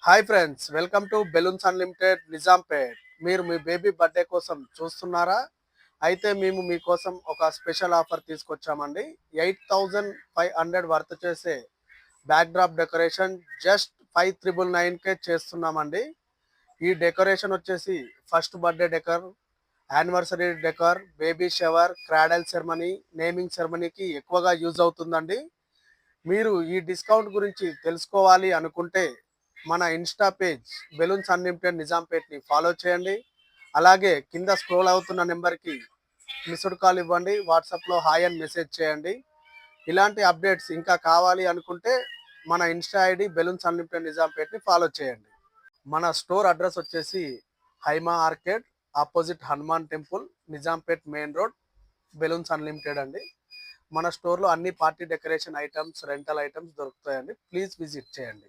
Hi friends, welcome to balloons unlimited Nizampet. మీరు మీ baby birthday కోసం చూస్తున్నారా? అయితే మేము మీకోసం ఒక స్పెషల్ ఆఫర్ తీసుకొచ్చామండి. 8500 వర్త్ చేసే బ్యాక్ డ్రాప్ డెకరేషన్ జస్ట్ 5999కే చేస్తున్నామండి. ఈ డెకరేషన్ వచ్చేసి first birthday decor, anniversary decor, baby shower, cradle ceremony, naming సెరమనీకి ఎక్కువగా యూజ్ అవుతుందండి. మీరు ఈ డిస్కౌంట్ గురించి తెలుసుకోవాలి అనుకుంటే మన ఇన్స్టా పేజ్ బెలూన్స్ అన్లిమిటెడ్ నిజాంపేట్ని ఫాలో చేయండి. అలాగే కింద స్క్రోల్ అవుతున్న నెంబర్కి మిస్డ్ కాల్ ఇవ్వండి. వాట్సాప్లో హాయ్ అని మెసేజ్ చేయండి. ఇలాంటి అప్డేట్స్ ఇంకా కావాలి అనుకుంటే మన ఇన్స్టా ఐడి బెలూన్స్ అన్లిమిటెడ్ నిజాంపేట్ని ఫాలో చేయండి. మన స్టోర్ అడ్రస్ వచ్చేసి Haima arcade, opposite Hanuman temple, Nizampet main road, balloons unlimited అండి. మన స్టోర్లో అన్ని party decoration items, rental items దొరుకుతాయండి. ప్లీజ్ విజిట్ చేయండి.